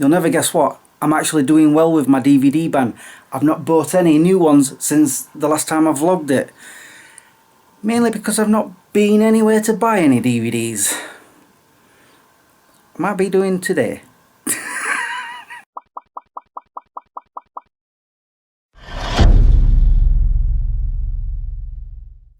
You'll never guess what? I'm actually doing well with my DVD ban. I've not bought any new ones since the last time I vlogged it. Mainly because I've not been anywhere to buy any DVDs. I might be doing today.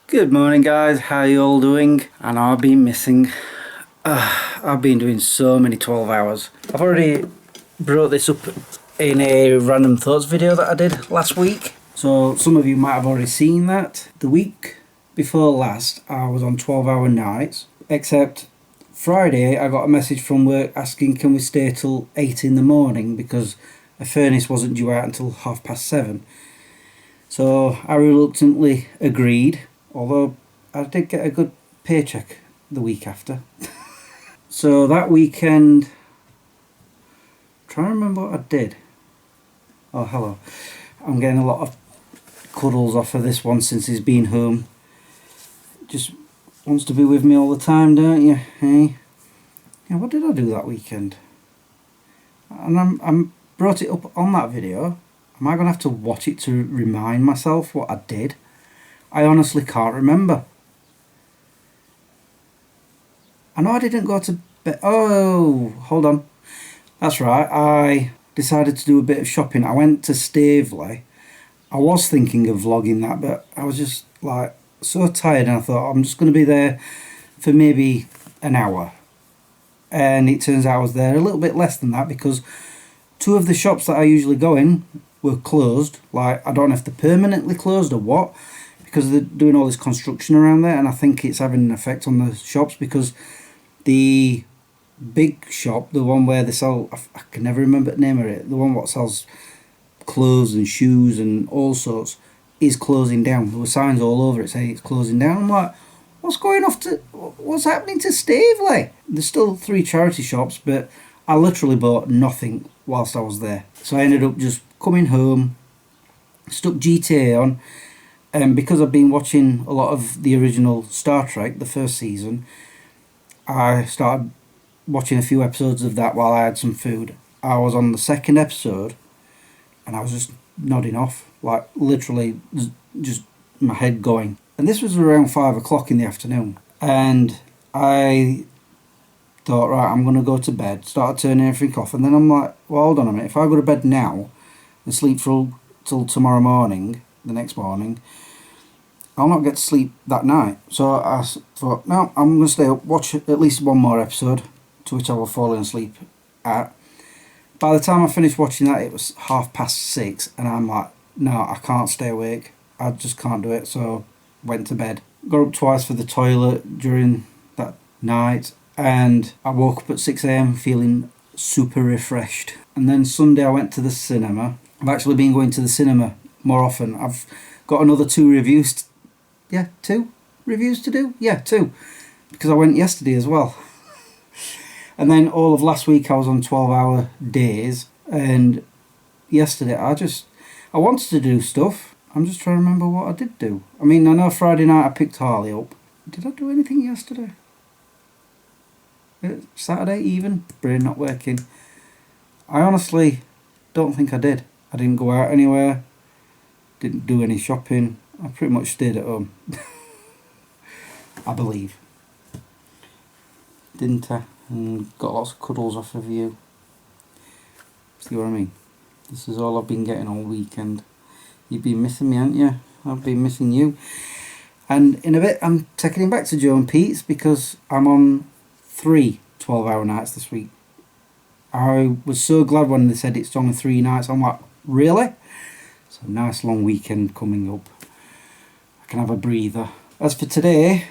Good morning guys, how you all doing? I know I've been missing. I've been doing so many 12 hours. I've already brought this up in a random thoughts video that I did last week. So some of you might have already seen that. The week before last I was on 12-hour nights, except Friday I got a message from work asking can we stay till 8 in the morning because a furnace wasn't due out until 7:30. So I reluctantly agreed, although I did get a good paycheck the week after. So that weekend, trying to remember what I did. Oh, hello. I'm getting a lot of cuddles off of this one since he's been home. Just wants to be with me all the time, don't you? Hey? Yeah, what did I do that weekend? And I'm brought it up on that video. Am I going to have to watch it to remind myself what I did? I honestly can't remember. I know I didn't go to bed. Oh, hold on. That's right. I decided to do a bit of shopping. I went to Staveley. I was thinking of vlogging that, but I was just like so tired and I thought I'm just going to be there for maybe an hour. And it turns out I was there a little bit less than that because two of the shops that I usually go in were closed. Like, I don't know if they're permanently closed or what, because they're doing all this construction around there, and I think it's having an effect on the shops because the big shop, the one where they sell, I can never remember the name of it, the one what sells clothes and shoes and all sorts, is closing down. There were signs all over it saying it's closing down. I'm like, what's happening to Staveley? There's still 3 charity shops, but I literally bought nothing whilst I was there. So I ended up just coming home, stuck GTA on, and because I've been watching a lot of the original Star Trek, the first season, I started watching a few episodes of that while I had some food. I was on the 2nd episode and I was just nodding off, like literally just my head going. And this was around 5 o'clock in the afternoon, and I thought, right, I'm going to go to bed, started turning everything off, and then I'm like, well, hold on a minute, if I go to bed now and sleep till tomorrow morning, the next morning, I'll not get to sleep that night. So I thought, no, I'm going to stay up, watch at least one more episode, to which I will fall asleep at. By the time I finished watching that, it was 6:30, and I'm like, no, I can't stay awake, I just can't do it. So went to bed. Got up twice for the toilet during that night, and I woke up at 6 AM feeling super refreshed. And then Sunday I went to the cinema. I've actually been going to the cinema more often. I've got another 2 reviews. 2 reviews to do? Yeah, 2. Because I went yesterday as well. And then all of last week I was on 12-hour days. And yesterday I wanted to do stuff. I'm just trying to remember what I did do. I mean, I know Friday night I picked Harley up. Did I do anything yesterday? Saturday even? Brain not working. I honestly don't think I did. I didn't go out anywhere. Didn't do any shopping. I pretty much stayed at home. I believe. Didn't I? And got lots of cuddles off of you. See what I mean? This is all I've been getting all weekend. You've been missing me, haven't you? I've been missing you. And in a bit I'm taking him back to Joe and Pete's because I'm on 3 12-hour nights this week. I was so glad when they said it's only 3 nights. I'm like, really? It's a nice long weekend coming up. I can have a breather. As for today,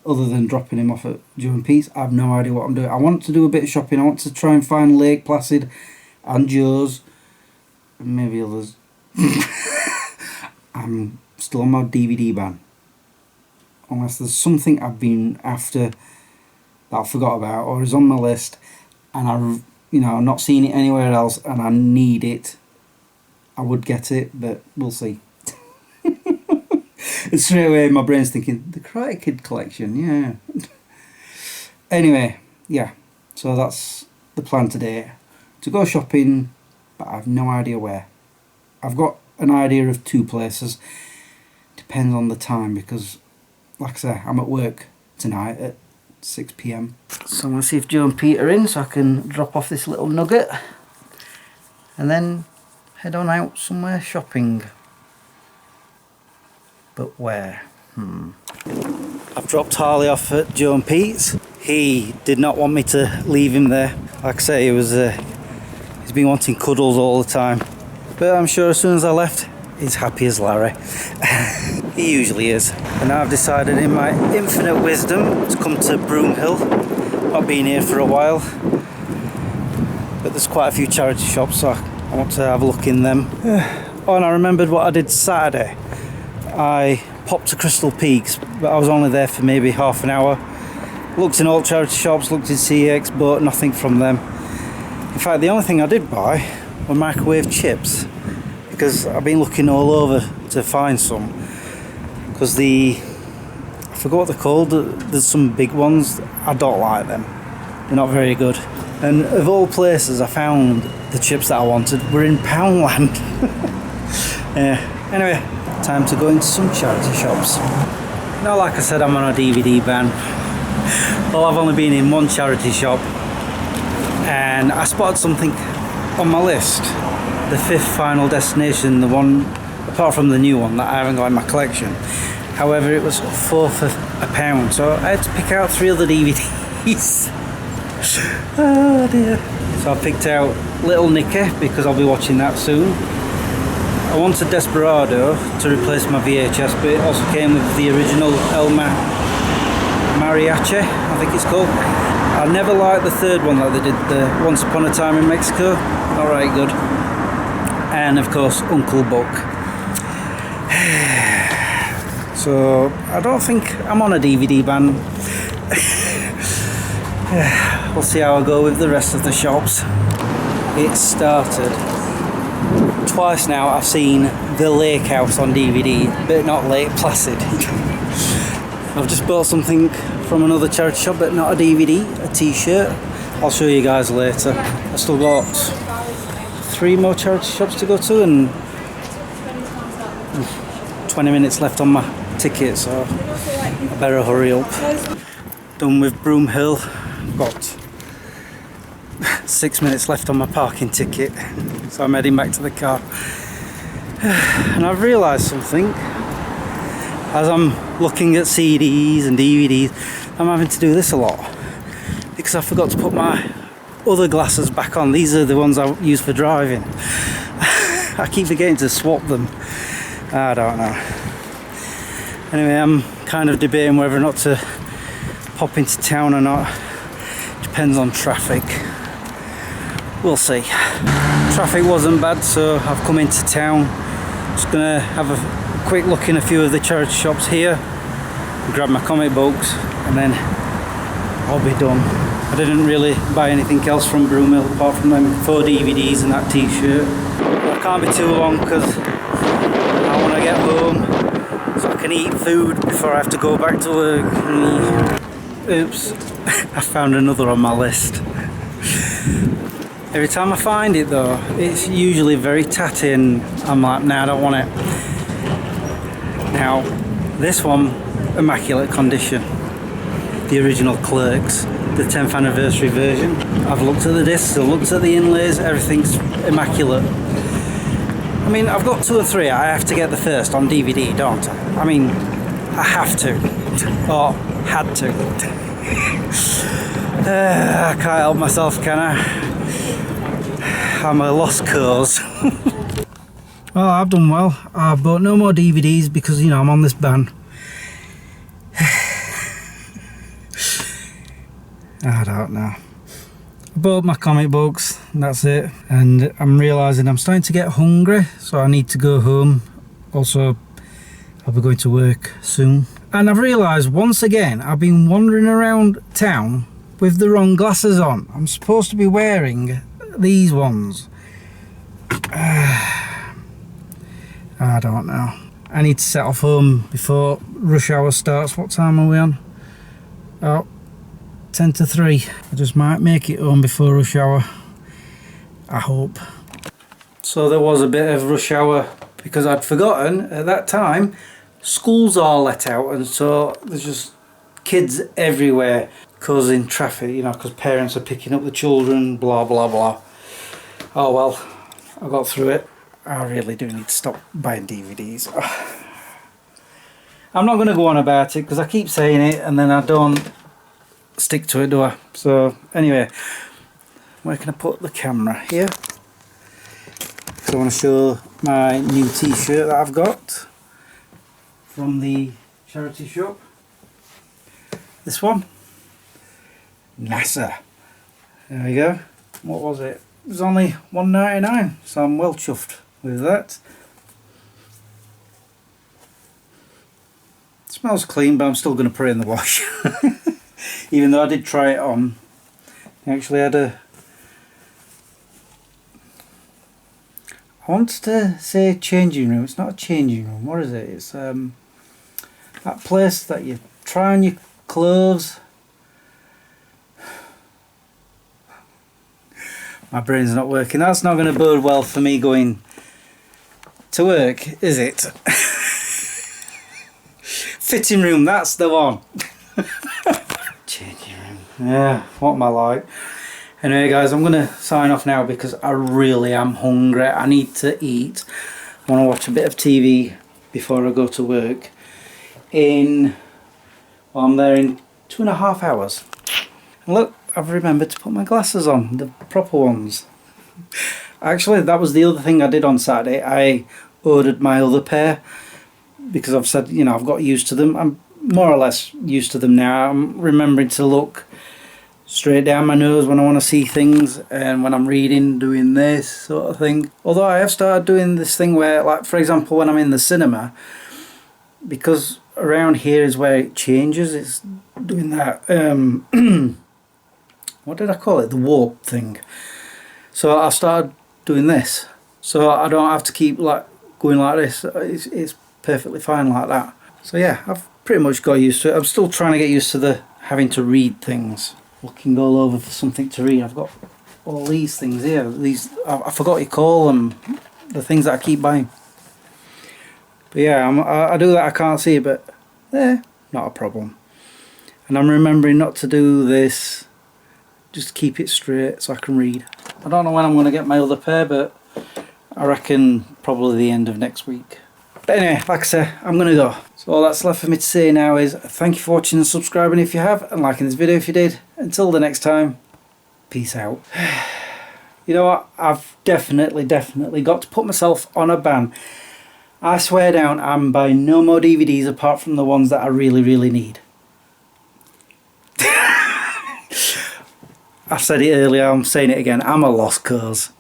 other than dropping him off at Joe and Pete's, I have no idea what I'm doing. I want to do a bit of shopping. I want to try and find Lake Placid and Joe's and maybe others. I'm still on my DVD ban. Unless there's something I've been after that I forgot about or is on my list and I've not seen it anywhere else and I need it, I would get it, but we'll see. And straight away my brain's thinking, the Karate Kid collection, yeah. Anyway, yeah, so that's the plan today. to go shopping, but I have no idea where. I've got an idea of 2 places. Depends on the time, because, like I say, I'm at work tonight at 6 p.m. So I'm going to see if Joe and Pete are in, so I can drop off this little nugget and then head on out somewhere shopping. But where? I've dropped Harley off at Joe and Pete's. He did not want me to leave him there. Like I say, he's been wanting cuddles all the time. But I'm sure as soon as I left, he's happy as Larry. He usually is. And I've decided in my infinite wisdom to come to Broomhill. Not been here for a while, but there's quite a few charity shops, so I want to have a look in them. Oh, and I remembered what I did Saturday. I popped to Crystal Peaks, but I was only there for maybe half an hour. Looked in all charity shops, looked in CX, but nothing from them. In fact, the only thing I did buy were microwave chips, because I've been looking all over to find some. Because I forgot what they're called, there's some big ones, I don't like them. They're not very good. And of all places, I found the chips that I wanted were in Poundland. Yeah. Anyway, time to go into some charity shops. Now, like I said, I'm on a DVD ban. Well, I've only been in one charity shop, and I spotted something on my list. The 5th Final Destination, the one, apart from the new one that I haven't got in my collection. However, it was 4 for £1, so I had to pick out 3 other DVDs. Oh dear. So I picked out Little Nicky, because I'll be watching that soon. I wanted Desperado to replace my VHS, but it also came with the original El Mariachi, I think it's called. I never liked the 3rd one that they did, the Once Upon a Time in Mexico. Not right good. And of course, Uncle Buck. So I don't think I'm on a DVD ban. We'll see how I go with the rest of the shops. It started. Twice now I've seen The Lake House on DVD, but not Lake Placid. I've just bought something from another charity shop, but not a DVD, a t-shirt. I'll show you guys later. I've still got 3 more charity shops to go to and 20 minutes left on my ticket, so I better hurry up. Done with Broomhill. Got 6 minutes left on my parking ticket, so I'm heading back to the car. And I've realised something as I'm looking at CDs and DVDs. I'm having to do this a lot because I forgot to put my other glasses back on. These are the ones I use for driving. I keep forgetting to swap them. I don't know. Anyway, I'm kind of debating whether or not to pop into town or not. Depends on traffic. We'll see. Traffic wasn't bad, so I've come into town. Just gonna have a quick look in a few of the charity shops here, grab my comic books, and then I'll be done. I didn't really buy anything else from Broomhill apart from them 4 DVDs and that t-shirt. I can't be too long because I want to get home so I can eat food before I have to go back to work. Oops, I found another on my list. Every time I find it though, it's usually very tatty and I'm like, nah, I don't want it. Now, this one, immaculate condition. The original Clerks, the 10th anniversary version. I've looked at the discs, I've looked at the inlays, everything's immaculate. I mean, I've got 2 and 3, I have to get the first on DVD, don't I? I mean, I have to. Or had to. I can't help myself, can I? I'm a lost cause. Well, I've done well. I've bought no more DVDs because, you know, I'm on this ban. I don't know. I bought my comic books, and that's it. And I'm realising I'm starting to get hungry, so I need to go home. Also, I'll be going to work soon. And I've realised once again, I've been wandering around town with the wrong glasses on. I'm supposed to be wearing these ones. I don't know. I need to set off home before rush hour starts. What time are we on? Oh, 10 to 3. I just might make it home before rush hour. I hope. So there was a bit of rush hour because I'd forgotten at that time schools are let out, and so there's just kids everywhere causing traffic, you know, because parents are picking up the children, blah blah blah. Oh well, I got through it. I really do need to stop buying DVDs. I'm not going to go on about it because I keep saying it and then I don't stick to it, do I? So anyway, where can I put the camera? Here. So I want to show my new t-shirt that I've got from the charity shop. This one, NASA. There we go. What was it? It was only $1.99, so I'm well chuffed with that. It smells clean, but I'm still going to put it in the wash. Even though I did try it on. I actually had a... I want to say changing room. It's not a changing room. What is it? It's that place that you try on your clothes. My brain's not working. That's not going to bode well for me going to work, is it? Fitting room, that's the one. Changing room. Yeah, what am I like? Anyway guys, I'm going to sign off now because I really am hungry. I need to eat. I want to watch a bit of TV before I go to work. Well, I'm there in 2.5 hours. And look, I've remembered to put my glasses on, the proper ones. Actually, that was the other thing I did on Saturday. I ordered my other pair because I've said, you know, I've got used to them. I'm more or less used to them now. I'm remembering to look straight down my nose when I want to see things, and when I'm reading, doing this sort of thing. Although I have started doing this thing where, like for example, when I'm in the cinema, because around here is where it changes, it's doing that what did I call it, the warp thing. So I started doing this, so I don't have to keep like going like this. It's perfectly fine like that. So yeah, I've pretty much got used to it. I'm still trying to get used to the having to read things, looking all over for something to read. I've got all these things here, these I forgot you call them, the things that I keep buying. But yeah, I do that, I can't see it, but not a problem. And I'm remembering not to do this, just keep it straight so I can read. I don't know when I'm going to get my other pair, but I reckon probably the end of next week. But anyway, like I say, I'm going to go. So all that's left for me to say now is thank you for watching and subscribing if you have, and liking this video if you did. Until the next time, peace out. You know what, I've definitely got to put myself on a ban. I swear down, I'm buying no more DVDs apart from the ones that I really need. I said it earlier, I'm saying it again, I'm a lost cause.